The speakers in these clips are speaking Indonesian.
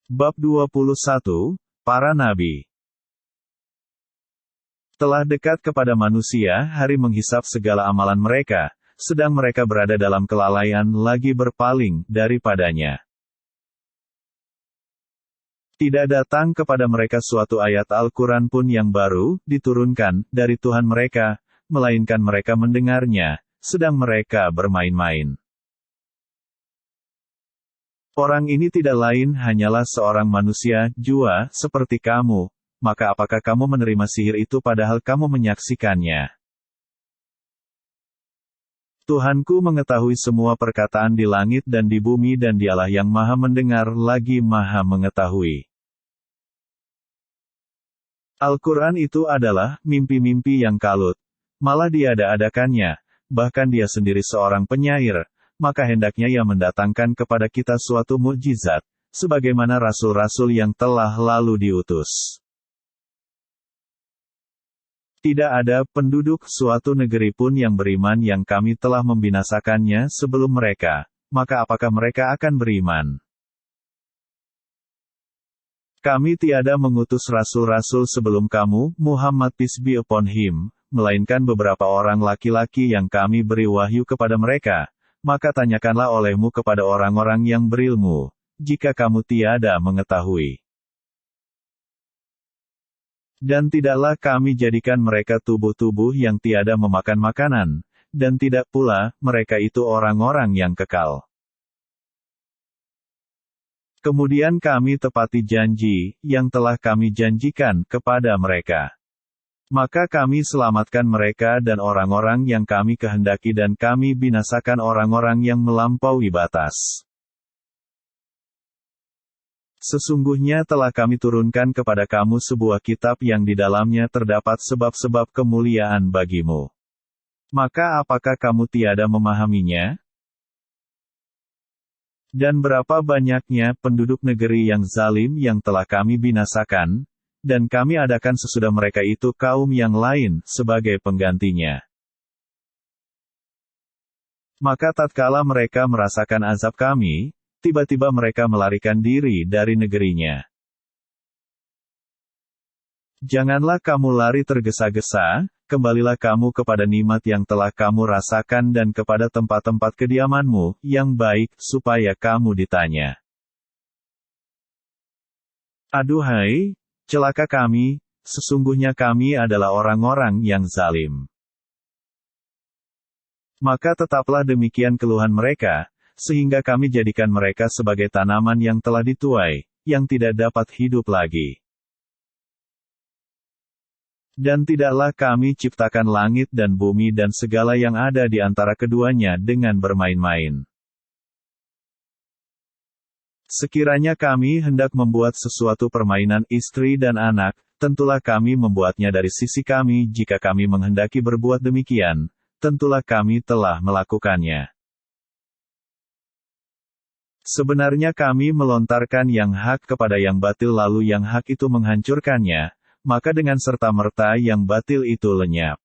Bab 21, Para Nabi. Telah dekat kepada manusia hari menghisap segala amalan mereka, sedang mereka berada dalam kelalaian lagi berpaling daripadanya. Tidak datang kepada mereka suatu ayat Al-Quran pun yang baru, diturunkan dari Tuhan mereka, melainkan mereka mendengarnya, sedang mereka bermain-main. Orang ini tidak lain hanyalah seorang manusia, jua, seperti kamu, maka apakah kamu menerima sihir itu padahal kamu menyaksikannya? Tuhanku mengetahui semua perkataan di langit dan di bumi dan Dialah yang maha mendengar lagi maha mengetahui. Al-Quran itu adalah mimpi-mimpi yang kalut, malah diada-adakannya, bahkan dia sendiri seorang penyair, maka hendaknya ia mendatangkan kepada kita suatu mukjizat, sebagaimana rasul-rasul yang telah lalu diutus. Tidak ada penduduk suatu negeri pun yang beriman yang kami telah membinasakannya sebelum mereka, maka apakah mereka akan beriman? Kami tiada mengutus rasul-rasul sebelum kamu, Muhammad peace be upon him, melainkan beberapa orang laki-laki yang kami beri wahyu kepada mereka, maka tanyakanlah olehmu kepada orang-orang yang berilmu, jika kamu tiada mengetahui. Dan tidaklah kami jadikan mereka tubuh-tubuh yang tiada memakan makanan, dan tidak pula mereka itu orang-orang yang kekal. Kemudian kami tepati janji, yang telah kami janjikan kepada mereka. Maka kami selamatkan mereka dan orang-orang yang kami kehendaki dan kami binasakan orang-orang yang melampaui batas. Sesungguhnya telah kami turunkan kepada kamu sebuah kitab yang di dalamnya terdapat sebab-sebab kemuliaan bagimu. Maka apakah kamu tiada memahaminya? Dan berapa banyaknya penduduk negeri yang zalim yang telah kami binasakan, dan kami adakan sesudah mereka itu kaum yang lain sebagai penggantinya. Maka tatkala mereka merasakan azab kami, tiba-tiba mereka melarikan diri dari negerinya. Janganlah kamu lari tergesa-gesa, kembalilah kamu kepada nikmat yang telah kamu rasakan dan kepada tempat-tempat kediamanmu, yang baik, supaya kamu ditanya. Aduhai, celaka kami, sesungguhnya kami adalah orang-orang yang zalim. Maka tetaplah demikian keluhan mereka, sehingga kami jadikan mereka sebagai tanaman yang telah dituai, yang tidak dapat hidup lagi. Dan tidaklah kami ciptakan langit dan bumi dan segala yang ada di antara keduanya dengan bermain-main. Sekiranya kami hendak membuat sesuatu permainan istri dan anak, tentulah kami membuatnya dari sisi kami jika kami menghendaki berbuat demikian, tentulah kami telah melakukannya. Sebenarnya kami melontarkan yang hak kepada yang batil lalu yang hak itu menghancurkannya, maka dengan serta-merta yang batil itu lenyap.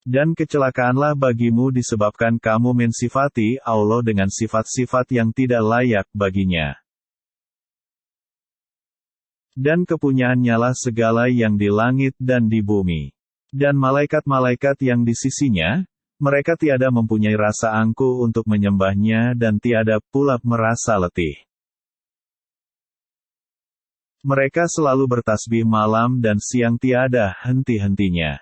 Dan kecelakaanlah bagimu disebabkan kamu mensifati Allah dengan sifat-sifat yang tidak layak baginya. Dan kepunyaannya lah segala yang di langit dan di bumi. Dan malaikat-malaikat yang di sisinya, mereka tiada mempunyai rasa angkuh untuk menyembahnya dan tiada pula merasa letih. Mereka selalu bertasbih malam dan siang tiada henti-hentinya.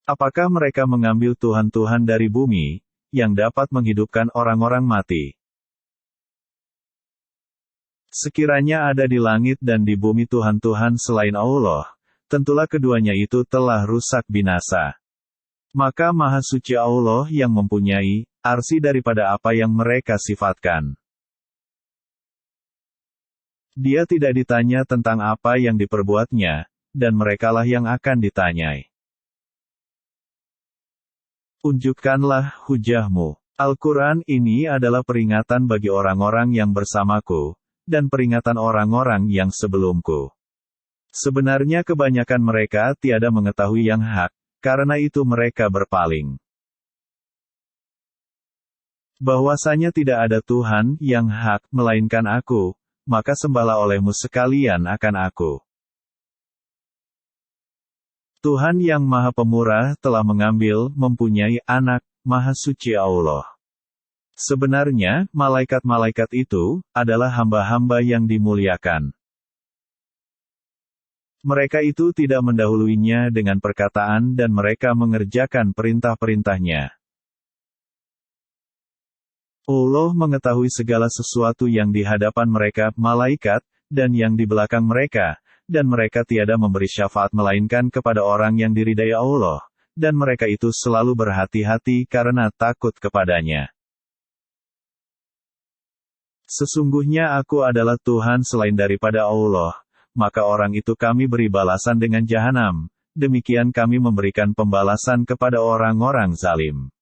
Apakah mereka mengambil tuhan-tuhan dari bumi, yang dapat menghidupkan orang-orang mati? Sekiranya ada di langit dan di bumi tuhan-tuhan selain Allah, tentulah keduanya itu telah rusak binasa. Maka Maha Suci Allah yang mempunyai arsy daripada apa yang mereka sifatkan. Dia tidak ditanya tentang apa yang diperbuatnya, dan merekalah yang akan ditanyai. Unjukkanlah hujahmu. Al-Quran ini adalah peringatan bagi orang-orang yang bersamaku, dan peringatan orang-orang yang sebelumku. Sebenarnya kebanyakan mereka tiada mengetahui yang hak, karena itu mereka berpaling. bahwasanya tidak ada Tuhan yang hak, melainkan Aku, maka sembahlah olehmu sekalian akan Aku. Tuhan yang Maha Pemurah telah mengambil, mempunyai anak, Maha Suci Allah. Sebenarnya, malaikat-malaikat itu adalah hamba-hamba yang dimuliakan. Mereka itu tidak mendahuluinya dengan perkataan dan mereka mengerjakan perintah-perintahnya. Allah mengetahui segala sesuatu yang di hadapan mereka, malaikat, dan yang di belakang mereka, dan mereka tiada memberi syafaat melainkan kepada orang yang diridai Allah, dan mereka itu selalu berhati-hati karena takut kepadanya. Sesungguhnya Aku adalah Tuhan selain daripada Allah, maka orang itu kami beri balasan dengan jahanam, demikian kami memberikan pembalasan kepada orang-orang zalim.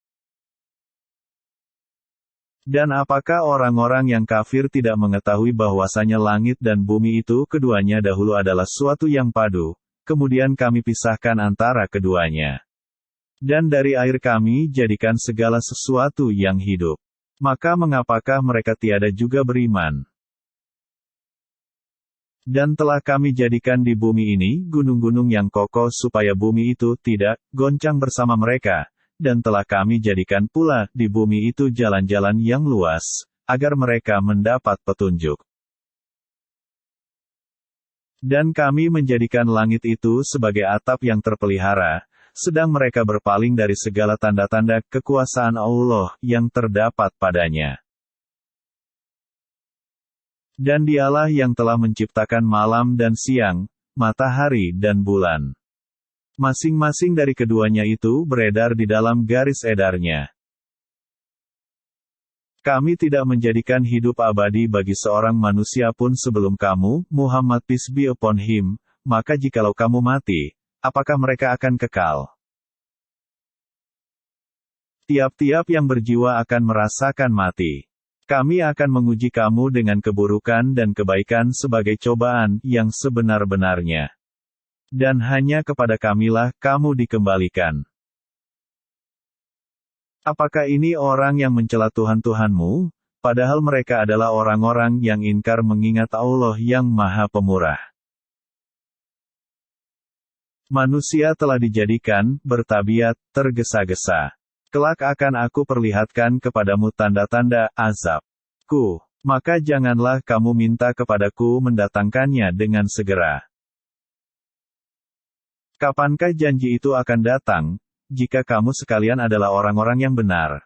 Dan apakah orang-orang yang kafir tidak mengetahui bahwasanya langit dan bumi itu keduanya dahulu adalah suatu yang padu, kemudian kami pisahkan antara keduanya. Dan dari air kami jadikan segala sesuatu yang hidup. Maka mengapakah mereka tiada juga beriman? Dan telah kami jadikan di bumi ini gunung-gunung yang kokoh supaya bumi itu tidak goncang bersama mereka, dan telah kami jadikan pula di bumi itu jalan-jalan yang luas, agar mereka mendapat petunjuk. Dan kami menjadikan langit itu sebagai atap yang terpelihara, sedang mereka berpaling dari segala tanda-tanda kekuasaan Allah yang terdapat padanya. Dan Dialah yang telah menciptakan malam dan siang, matahari dan bulan. Masing-masing dari keduanya itu beredar di dalam garis edarnya. Kami tidak menjadikan hidup abadi bagi seorang manusia pun sebelum kamu, Muhammad peace be upon him, maka jikalau kamu mati, apakah mereka akan kekal? Tiap-tiap yang berjiwa akan merasakan mati. Kami akan menguji kamu dengan keburukan dan kebaikan sebagai cobaan yang sebenar-benarnya. Dan hanya kepada Kamilah kamu dikembalikan. Apakah ini orang yang mencela Tuhan-Tuhanmu, padahal mereka adalah orang-orang yang ingkar mengingat Allah yang Maha Pemurah. Manusia telah dijadikan, bertabiat, tergesa-gesa. Kelak akan Aku perlihatkan kepadamu tanda-tanda azab-Ku, maka janganlah kamu minta kepadaku mendatangkannya dengan segera. Kapankah janji itu akan datang, jika kamu sekalian adalah orang-orang yang benar?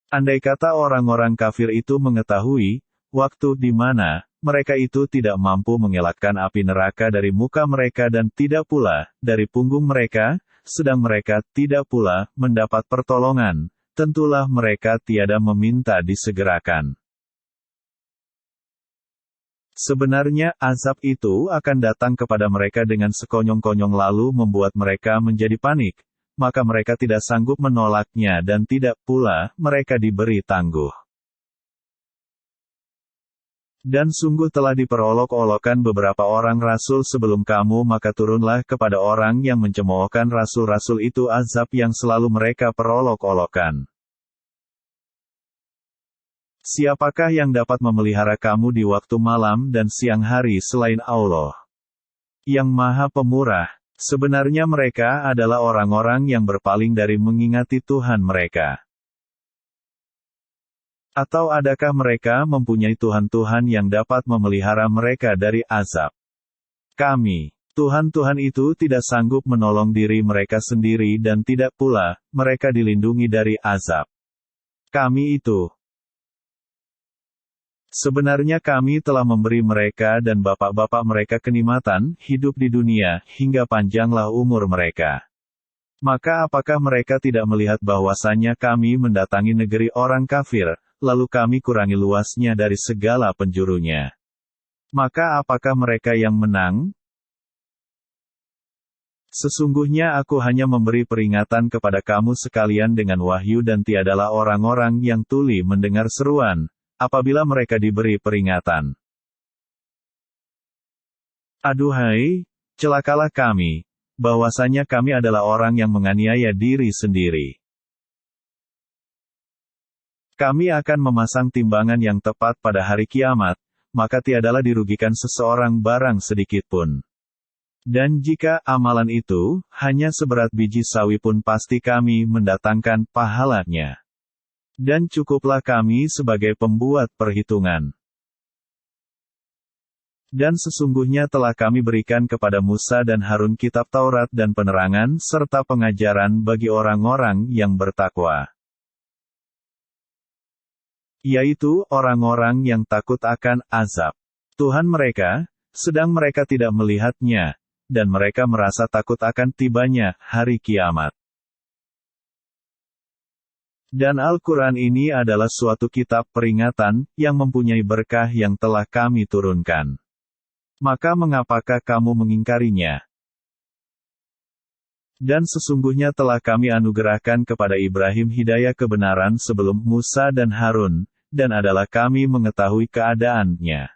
Andai kata orang-orang kafir itu mengetahui waktu di mana mereka itu tidak mampu mengelakkan api neraka dari muka mereka dan tidak pula dari punggung mereka, sedang mereka tidak pula mendapat pertolongan, tentulah mereka tiada meminta disegerakan. Sebenarnya, azab itu akan datang kepada mereka dengan sekonyong-konyong lalu membuat mereka menjadi panik, maka mereka tidak sanggup menolaknya dan tidak pula mereka diberi tangguh. Dan sungguh telah diperolok-olokkan beberapa orang rasul sebelum kamu, maka turunlah kepada orang yang mencemoohkan rasul-rasul itu azab yang selalu mereka perolok-olokkan. Siapakah yang dapat memelihara kamu di waktu malam dan siang hari selain Allah, yang Maha Pemurah? Sebenarnya mereka adalah orang-orang yang berpaling dari mengingati Tuhan mereka. Atau adakah mereka mempunyai Tuhan-Tuhan yang dapat memelihara mereka dari azab? Kami, Tuhan-Tuhan itu tidak sanggup menolong diri mereka sendiri dan tidak pula mereka dilindungi dari azab. Kami itu. Sebenarnya kami telah memberi mereka dan bapak-bapak mereka kenikmatan hidup di dunia, hingga panjanglah umur mereka. Maka apakah mereka tidak melihat bahwasanya kami mendatangi negeri orang kafir, lalu kami kurangi luasnya dari segala penjurunya? Maka apakah mereka yang menang? Sesungguhnya Aku hanya memberi peringatan kepada kamu sekalian dengan wahyu dan tiadalah orang-orang yang tuli mendengar seruan, apabila mereka diberi peringatan. Aduhai, celakalah kami, bahwasanya kami adalah orang yang menganiaya diri sendiri. Kami akan memasang timbangan yang tepat pada hari kiamat, maka tiadalah dirugikan seseorang barang sedikit pun. Dan jika amalan itu hanya seberat biji sawi pun pasti kami mendatangkan pahalanya. Dan cukuplah kami sebagai pembuat perhitungan. Dan sesungguhnya telah kami berikan kepada Musa dan Harun kitab Taurat dan penerangan serta pengajaran bagi orang-orang yang bertakwa. Yaitu orang-orang yang takut akan azab Tuhan mereka, sedang mereka tidak melihatnya, dan mereka merasa takut akan tibanya hari kiamat. Dan Al-Quran ini adalah suatu kitab peringatan, yang mempunyai berkah yang telah kami turunkan. Maka mengapakah kamu mengingkarinya? Dan sesungguhnya telah kami anugerahkan kepada Ibrahim hidayah kebenaran sebelum Musa dan Harun, dan adalah kami mengetahui keadaannya.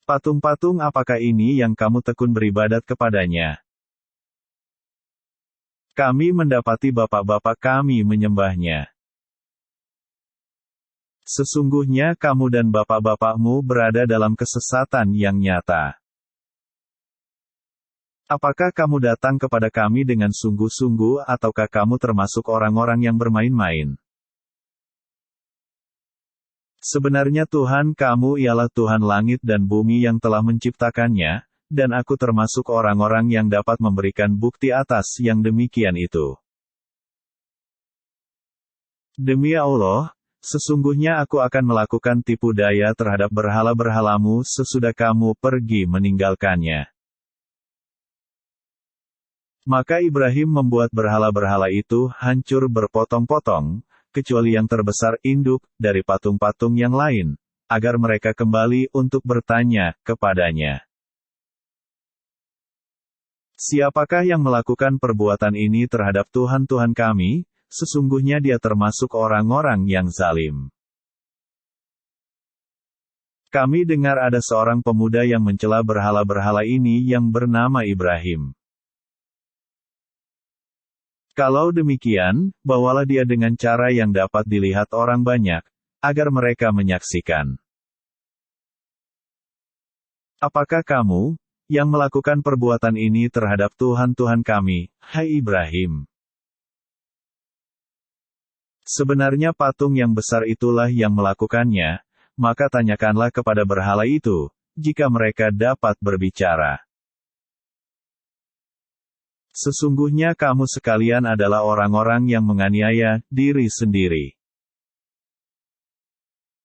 Patung-patung apakah ini yang kamu tekun beribadat kepadanya? Kami mendapati bapak-bapak kami menyembahnya. Sesungguhnya kamu dan bapak-bapakmu berada dalam kesesatan yang nyata. Apakah kamu datang kepada kami dengan sungguh-sungguh ataukah kamu termasuk orang-orang yang bermain-main? Sebenarnya Tuhan kamu ialah Tuhan langit dan bumi yang telah menciptakannya, dan aku termasuk orang-orang yang dapat memberikan bukti atas yang demikian itu. Demi Allah, sesungguhnya aku akan melakukan tipu daya terhadap berhala-berhalamu sesudah kamu pergi meninggalkannya. Maka Ibrahim membuat berhala-berhala itu hancur berpotong-potong, kecuali yang terbesar induk dari patung-patung yang lain, agar mereka kembali untuk bertanya kepadanya. Siapakah yang melakukan perbuatan ini terhadap Tuhan-Tuhan kami? Sesungguhnya dia termasuk orang-orang yang zalim. Kami dengar ada seorang pemuda yang mencela berhala-berhala ini yang bernama Ibrahim. Kalau demikian, bawalah dia dengan cara yang dapat dilihat orang banyak, agar mereka menyaksikan. Apakah kamu, yang melakukan perbuatan ini terhadap Tuhan-Tuhan kami, hai Ibrahim? Sebenarnya patung yang besar itulah yang melakukannya, maka tanyakanlah kepada berhala itu, jika mereka dapat berbicara. Sesungguhnya kamu sekalian adalah orang-orang yang menganiaya diri sendiri.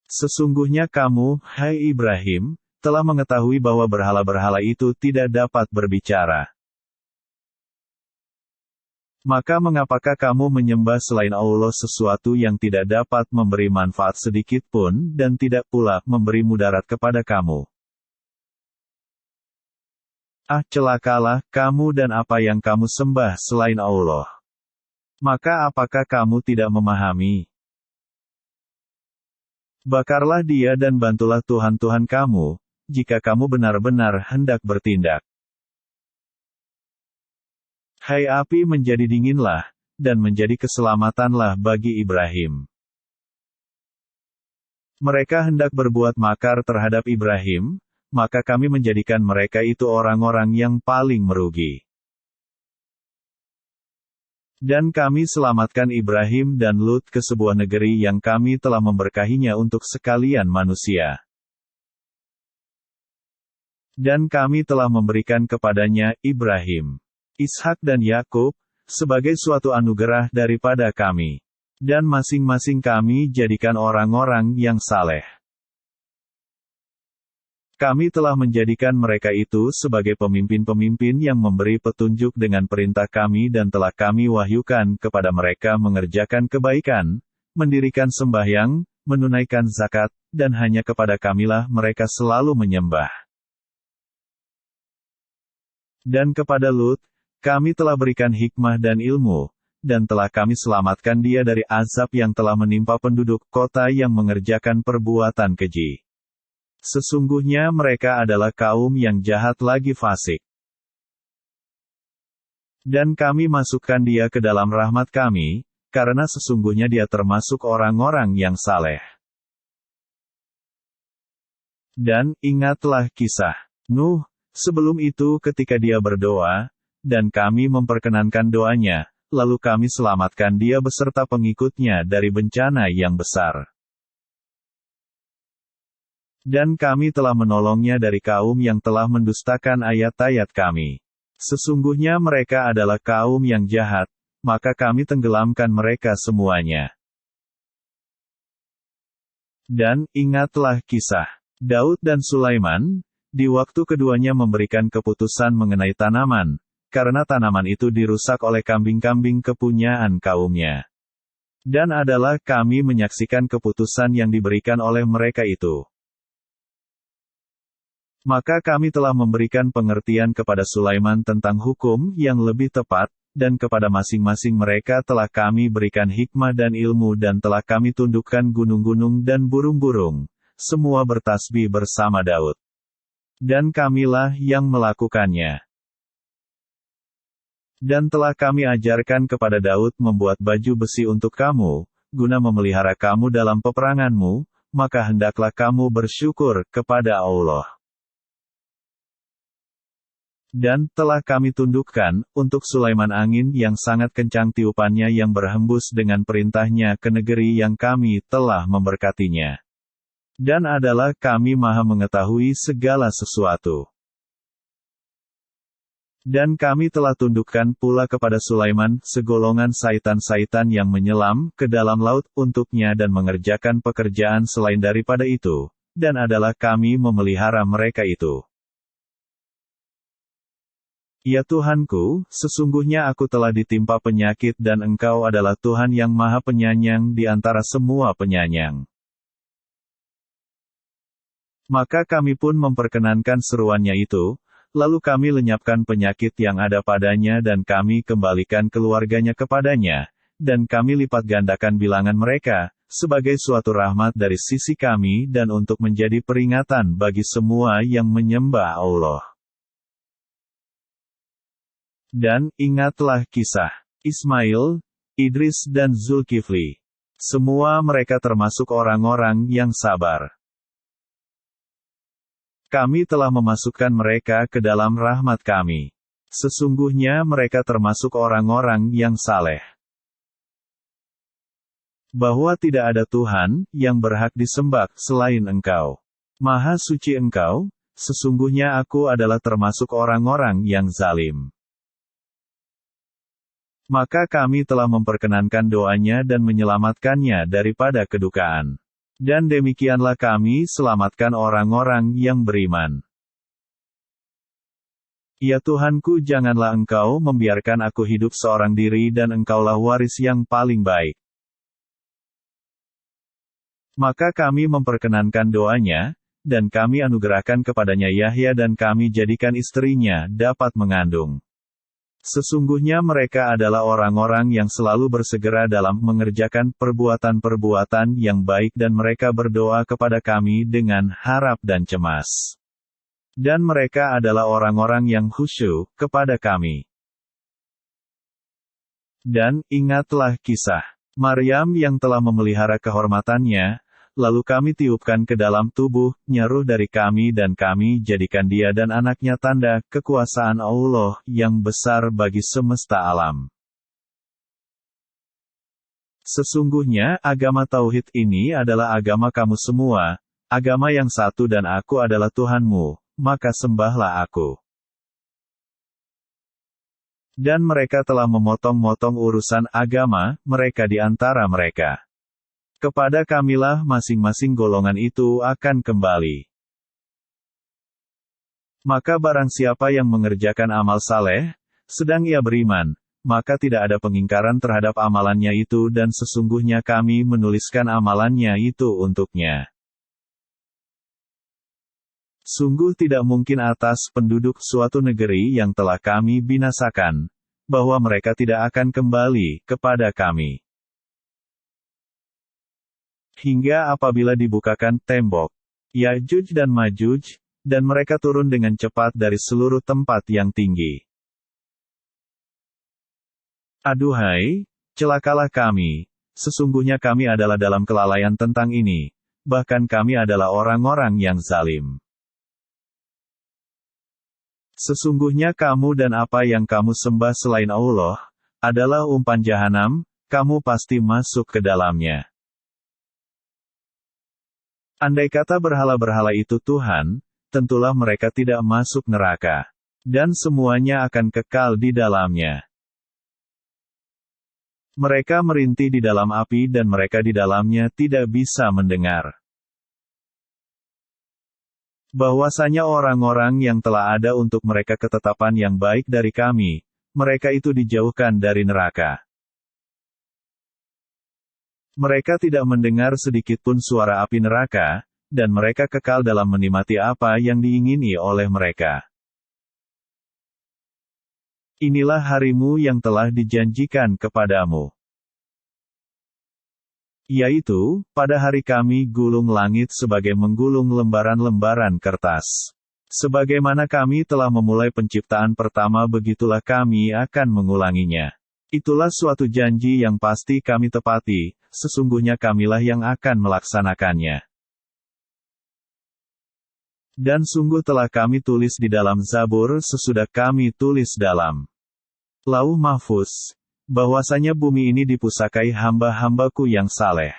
Sesungguhnya kamu, hai Ibrahim, telah mengetahui bahwa berhala-berhala itu tidak dapat berbicara. Maka mengapakah kamu menyembah selain Allah sesuatu yang tidak dapat memberi manfaat sedikit pun dan tidak pula memberi mudarat kepada kamu? Ah, celakalah kamu dan apa yang kamu sembah selain Allah. Maka apakah kamu tidak memahami? Bakarlah dia dan bantulah Tuhan-Tuhan kamu, jika kamu benar-benar hendak bertindak. Hai api menjadi dinginlah, dan menjadi keselamatanlah bagi Ibrahim. Mereka hendak berbuat makar terhadap Ibrahim, maka kami menjadikan mereka itu orang-orang yang paling merugi. Dan kami selamatkan Ibrahim dan Lut ke sebuah negeri yang kami telah memberkahinya untuk sekalian manusia. Dan kami telah memberikan kepadanya Ibrahim, Ishak dan Yakub, sebagai suatu anugerah daripada kami. Dan masing-masing kami jadikan orang-orang yang saleh. Kami telah menjadikan mereka itu sebagai pemimpin-pemimpin yang memberi petunjuk dengan perintah kami dan telah kami wahyukan kepada mereka mengerjakan kebaikan, mendirikan sembahyang, menunaikan zakat, dan hanya kepada kamilah mereka selalu menyembah. Dan kepada Lut, kami telah berikan hikmah dan ilmu, dan telah kami selamatkan dia dari azab yang telah menimpa penduduk kota yang mengerjakan perbuatan keji. Sesungguhnya mereka adalah kaum yang jahat lagi fasik. Dan kami masukkan dia ke dalam rahmat kami, karena sesungguhnya dia termasuk orang-orang yang saleh. Dan, ingatlah kisah Nuh, sebelum itu ketika dia berdoa, dan kami memperkenankan doanya, lalu kami selamatkan dia beserta pengikutnya dari bencana yang besar. Dan kami telah menolongnya dari kaum yang telah mendustakan ayat-ayat kami. Sesungguhnya mereka adalah kaum yang jahat, maka kami tenggelamkan mereka semuanya. Dan, ingatlah kisah Daud dan Sulaiman, di waktu keduanya memberikan keputusan mengenai tanaman, karena tanaman itu dirusak oleh kambing-kambing kepunyaan kaumnya. Dan adalah kami menyaksikan keputusan yang diberikan oleh mereka itu. Maka kami telah memberikan pengertian kepada Sulaiman tentang hukum yang lebih tepat, dan kepada masing-masing mereka telah kami berikan hikmah dan ilmu dan telah kami tundukkan gunung-gunung dan burung-burung, semua bertasbih bersama Daud. Dan kamilah yang melakukannya. Dan telah kami ajarkan kepada Daud membuat baju besi untuk kamu, guna memelihara kamu dalam peperanganmu, maka hendaklah kamu bersyukur kepada Allah. Dan telah kami tundukkan, untuk Sulaiman angin yang sangat kencang tiupannya yang berhembus dengan perintahnya ke negeri yang kami telah memberkatinya. Dan adalah kami maha mengetahui segala sesuatu. Dan kami telah tundukkan pula kepada Sulaiman segolongan saitan-saitan yang menyelam ke dalam laut untuknya dan mengerjakan pekerjaan selain daripada itu, dan adalah kami memelihara mereka itu. Ya Tuhanku, sesungguhnya aku telah ditimpa penyakit dan Engkau adalah Tuhan yang maha penyayang di antara semua penyayang. Maka kami pun memperkenankan seruannya itu, lalu kami lenyapkan penyakit yang ada padanya dan kami kembalikan keluarganya kepadanya, dan kami lipat gandakan bilangan mereka, sebagai suatu rahmat dari sisi kami dan untuk menjadi peringatan bagi semua yang menyembah Allah. Dan, ingatlah kisah Ismail, Idris dan Zulkifli. Semua mereka termasuk orang-orang yang sabar. Kami telah memasukkan mereka ke dalam rahmat kami. Sesungguhnya mereka termasuk orang-orang yang saleh. Bahwa tidak ada Tuhan yang berhak disembah selain Engkau. Maha suci Engkau, sesungguhnya aku adalah termasuk orang-orang yang zalim. Maka kami telah memperkenankan doanya dan menyelamatkannya daripada kedukaan. Dan demikianlah kami selamatkan orang-orang yang beriman. Ya Tuhanku, janganlah Engkau membiarkan aku hidup seorang diri dan Engkaulah waris yang paling baik. Maka kami memperkenankan doanya, dan kami anugerahkan kepadanya Yahya dan kami jadikan istrinya dapat mengandung. Sesungguhnya mereka adalah orang-orang yang selalu bersegera dalam mengerjakan perbuatan-perbuatan yang baik dan mereka berdoa kepada kami dengan harap dan cemas. Dan mereka adalah orang-orang yang khusyuk kepada kami. Dan, ingatlah kisah Maryam yang telah memelihara kehormatannya, lalu kami tiupkan ke dalam tubuhnya ruh dari kami dan kami jadikan dia dan anaknya tanda kekuasaan Allah yang besar bagi semesta alam. Sesungguhnya, agama Tauhid ini adalah agama kamu semua, agama yang satu dan aku adalah Tuhanmu, maka sembahlah aku. Dan mereka telah memotong-motong urusan agama mereka di antara mereka. Kepada kamilah masing-masing golongan itu akan kembali. Maka barang siapa yang mengerjakan amal saleh, sedang ia beriman, maka tidak ada pengingkaran terhadap amalannya itu dan sesungguhnya kami menuliskan amalannya itu untuknya. Sungguh tidak mungkin atas penduduk suatu negeri yang telah kami binasakan, bahwa mereka tidak akan kembali kepada kami. Hingga apabila dibukakan tembok Ya'juj dan Ma'juj, dan mereka turun dengan cepat dari seluruh tempat yang tinggi. Aduhai, Celakalah kami, sesungguhnya kami adalah dalam kelalaian tentang ini, bahkan kami adalah orang-orang yang zalim. Sesungguhnya kamu dan apa yang kamu sembah selain Allah, adalah umpan jahanam, kamu pasti masuk ke dalamnya. Andai kata berhala-berhala itu Tuhan, tentulah mereka tidak masuk neraka. Dan semuanya akan kekal di dalamnya. Mereka merintih di dalam api dan mereka di dalamnya tidak bisa mendengar. Bahwasanya orang-orang yang telah ada untuk mereka ketetapan yang baik dari kami, mereka itu dijauhkan dari neraka. Mereka tidak mendengar sedikitpun suara api neraka, dan mereka kekal dalam menikmati apa yang diingini oleh mereka. Inilah harimu yang telah dijanjikan kepadamu. Yaitu, pada hari kami gulung langit sebagai menggulung lembaran-lembaran kertas. Sebagaimana kami telah memulai penciptaan pertama begitulah kami akan mengulanginya. Itulah suatu janji yang pasti kami tepati, sesungguhnya kamilah yang akan melaksanakannya. Dan sungguh telah kami tulis di dalam Zabur sesudah kami tulis dalam Lauh Mahfuz, bahwasanya bumi ini dipusakai hamba-hambaku yang saleh.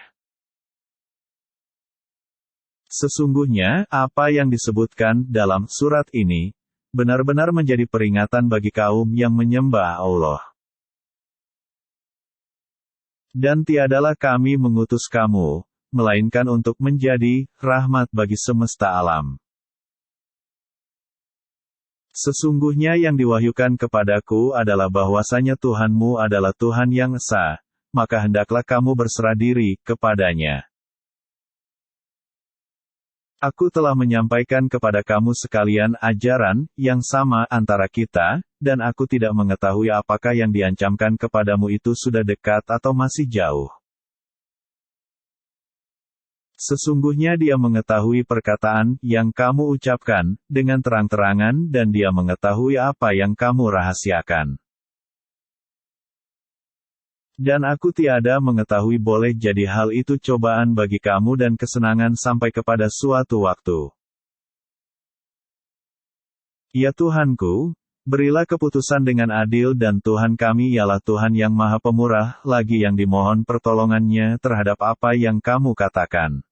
Sesungguhnya, apa yang disebutkan dalam surat ini, benar-benar menjadi peringatan bagi kaum yang menyembah Allah. Dan tiadalah kami mengutus kamu, melainkan untuk menjadi rahmat bagi semesta alam. Sesungguhnya yang diwahyukan kepadaku adalah bahwasanya Tuhanmu adalah Tuhan yang esa, maka hendaklah kamu berserah diri kepadanya. Aku telah menyampaikan kepada kamu sekalian ajaran yang sama antara kita, dan aku tidak mengetahui apakah yang diancamkan kepadamu itu sudah dekat atau masih jauh. Sesungguhnya Dia mengetahui perkataan yang kamu ucapkan dengan terang-terangan dan Dia mengetahui apa yang kamu rahasiakan. Dan aku tiada mengetahui boleh jadi hal itu cobaan bagi kamu dan kesenangan sampai kepada suatu waktu. Ya Tuhanku, berilah keputusan dengan adil dan Tuhan kami ialah Tuhan yang Maha Pemurah lagi yang dimohon pertolongannya terhadap apa yang kamu katakan.